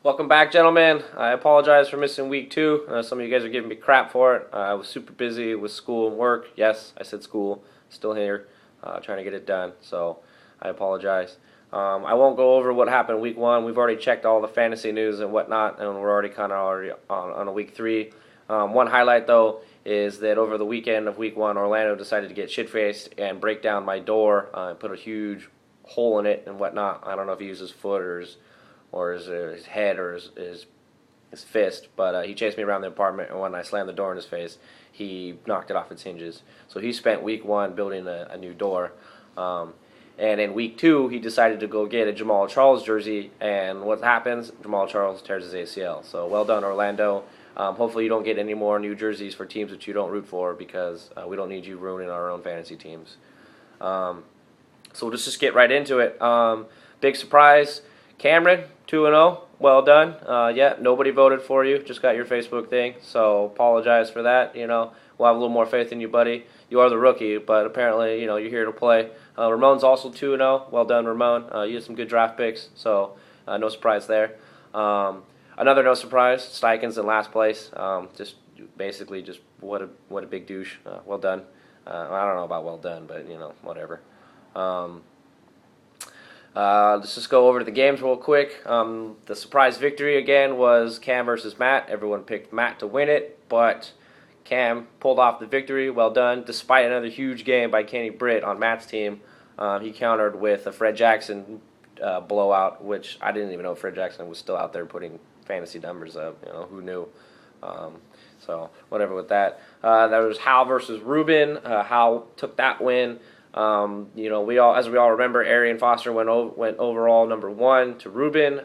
Welcome back, gentlemen. I apologize for missing week 2. Some of you guys are giving me crap for it. I was super busy with school and work. Yes, I said school. Still here, trying to get it done. So I apologize. I won't go over what happened week 1. We've already checked all the fantasy news and whatnot, and we're already kind of already on a week 3. One highlight though is that over the weekend of week 1, Orlando decided to get shit-faced and break down my door and put a huge hole in it and whatnot. I don't know if he used his foot or his head or his fist, but he chased me around the apartment, and when I slammed the door in his face, he knocked it off its hinges. So he spent week 1 building a new door. And in week 2, he decided to go get a Jamal Charles jersey, and what happens? Jamal Charles tears his ACL. So well done, Orlando. Hopefully you don't get any more new jerseys for teams that you don't root for, because we don't need you ruining our own fantasy teams. So we'll just get right into it. Big surprise, Cameron, 2-0. Well done. Yeah, nobody voted for you. Just got your Facebook thing, so apologize for that. We'll have a little more faith in you, buddy. You are the rookie, but apparently, you're here to play. Ramon's also 2-0. Well done, Ramon. You had some good draft picks, so no surprise there. Another no surprise, Steichen's in last place. Just what a big douche. Well done. I don't know about well done, but whatever. Let's just go over to the games real quick. The surprise victory again was Cam versus Matt. Everyone picked Matt to win it, but Cam pulled off the victory. Well done. Despite another huge game by Kenny Britt on Matt's team, he countered with a Fred Jackson blowout, which I didn't even know Fred Jackson was still out there putting fantasy numbers up. Who knew? So whatever with that. There was Hal versus Ruben. Hal took that win. We all remember, Arian Foster went overall number 1 to Ruben.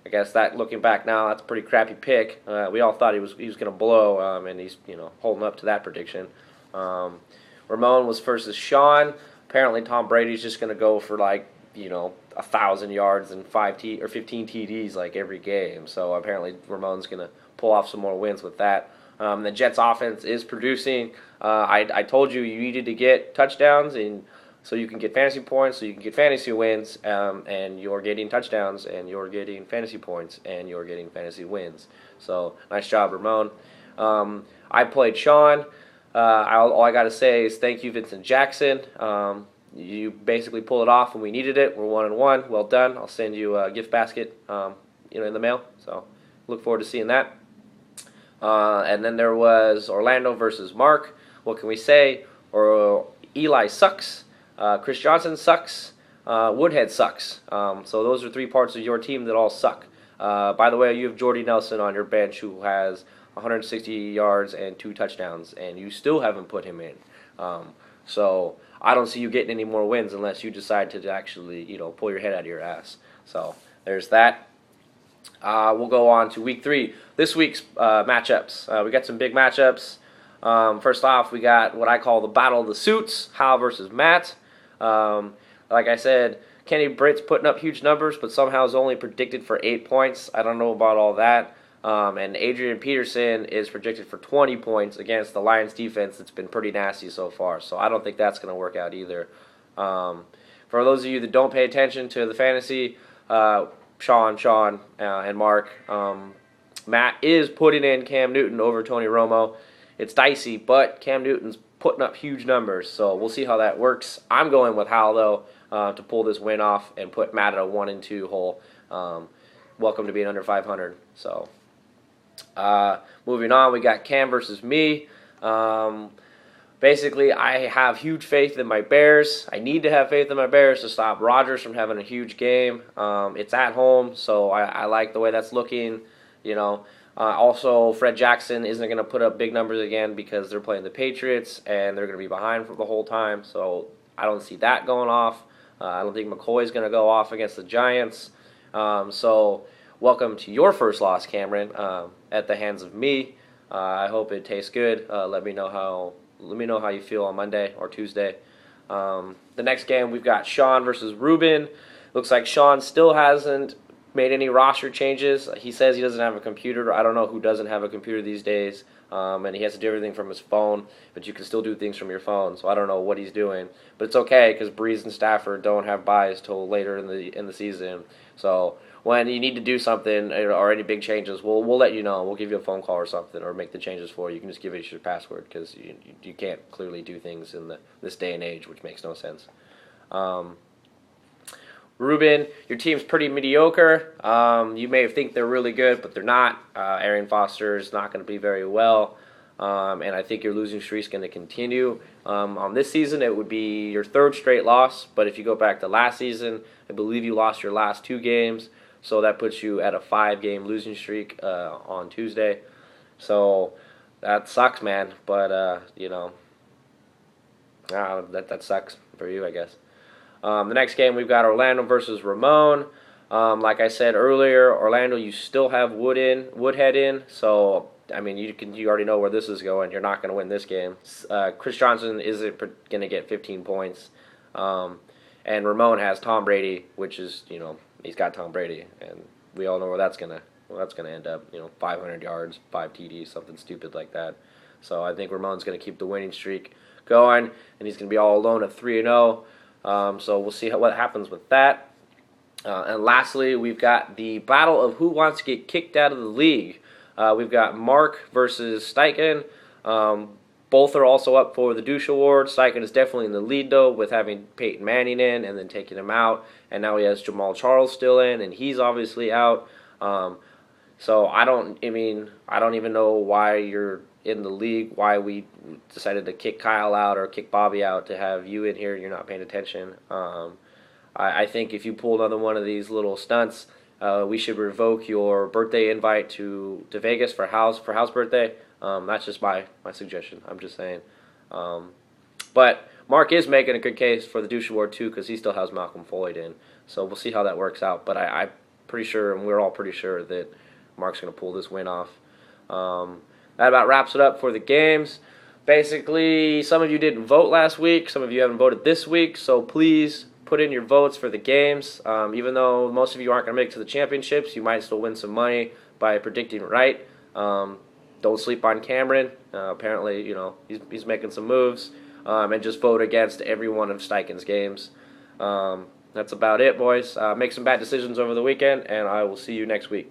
I guess that, looking back now, that's a pretty crappy pick. We all thought he was going to blow, and he's holding up to that prediction. Ramon was versus Sean. Apparently Tom Brady's just going to go for 1,000 yards and 15 TDs like every game. So apparently Ramon's going to pull off some more wins with that. The Jets' offense is producing. I told you needed to get touchdowns, and so you can get fantasy points, so you can get fantasy wins, and you're getting touchdowns, and you're getting fantasy points, and you're getting fantasy wins. So nice job, Ramon. I played Sean. All I got to say is thank you, Vincent Jackson. You basically pulled it off when we needed it. We're 1-1. Well done. I'll send you a gift basket, in the mail. So look forward to seeing that. And then there was Orlando versus Mark. What can we say? Eli sucks. Chris Johnson sucks. Woodhead sucks. So those are 3 parts of your team that all suck. By the way, you have Jordy Nelson on your bench, who has 160 yards and 2 touchdowns, and you still haven't put him in. So I don't see you getting any more wins unless you decide to actually, pull your head out of your ass. So there's that. We'll go on to week 3. This week's matchups. We got some big matchups. First off, we got what I call the Battle of the Suits, Hal versus Matt. Like I said, Kenny Britt's putting up huge numbers, but somehow is only predicted for 8 points. I don't know about all that. And Adrian Peterson is projected for 20 points against the Lions defense that's been pretty nasty so far. So I don't think that's going to work out either. For those of you that don't pay attention to the fantasy, Sean, and Mark, Matt is putting in Cam Newton over Tony Romo. It's dicey, but Cam Newton's putting up huge numbers, so we'll see how that works. I'm going with Hal, though, to pull this win off and put Matt at a 1-2 hole. Welcome to being under 500. So, moving on, we got Cam versus me. Basically, I have huge faith in my Bears. I need to have faith in my Bears to stop Rodgers from having a huge game. It's at home, so I like the way that's looking. Also, Fred Jackson isn't going to put up big numbers again because they're playing the Patriots, and they're going to be behind for the whole time. So I don't see that going off. I don't think McCoy's going to go off against the Giants. So welcome to your first loss, Cameron, at the hands of me. I hope it tastes good. Let me know how you feel on Monday or Tuesday. The next game, we've got Sean versus Ruben. Looks like Sean still hasn't made any roster changes. He says he doesn't have a computer. I don't know who doesn't have a computer these days. And he has to do everything from his phone, but you can still do things from your phone. So I don't know what he's doing, but it's okay because Breeze and Stafford don't have buys till later in the season. So when you need to do something or any big changes, we'll let you know. We'll give you a phone call or something, or make the changes for you. You can just give us your password because you can't clearly do things in this day and age, which makes no sense. Ruben, your team's pretty mediocre. You may think they're really good, but they're not. Arian Foster is not going to be very well. And I think your losing streak is going to continue. On this season, it would be your third straight loss. But if you go back to last season, I believe you lost your last 2 games. So that puts you at a 5-game losing streak on Tuesday. So that sucks, man. But, that sucks for you, I guess. The next game, we've got Orlando versus Ramon. Like I said earlier, Orlando, you still have Woodhead in. So I mean, you already know where this is going. You're not going to win this game. Chris Johnson isn't going to get 15 points. And Ramon has Tom Brady, which is, he's got Tom Brady. And we all know where that's going to end up. 500 yards, 5 TDs, something stupid like that. So I think Ramon's going to keep the winning streak going. And he's going to be all alone at 3-0. So we'll see what happens with that. And lastly, we've got the battle of who wants to get kicked out of the league. We've got Mark versus Steichen. Both are also up for the Douche Award. Steichen is definitely in the lead, though, with having Peyton Manning in and then taking him out. And now he has Jamal Charles still in, and he's obviously out. So I don't even know why you're in the league, why we decided to kick Kyle out or kick Bobby out to have you in here. You're not paying attention. I think if you pull another one of these little stunts, we should revoke your birthday invite to Vegas for house birthday. That's just my suggestion. I'm just saying. But Mark is making a good case for the Douche Award too, because he still has Malcolm Floyd in. So we'll see how that works out. But I'm pretty sure, and we're all pretty sure, that Mark's going to pull this win off. That about wraps it up for the games. Basically, some of you didn't vote last week. Some of you haven't voted this week. So please put in your votes for the games. Even though most of you aren't going to make it to the championships, you might still win some money by predicting right. Don't sleep on Cameron. Apparently, he's making some moves. And just vote against every one of Steichen's games. That's about it, boys. Make some bad decisions over the weekend, and I will see you next week.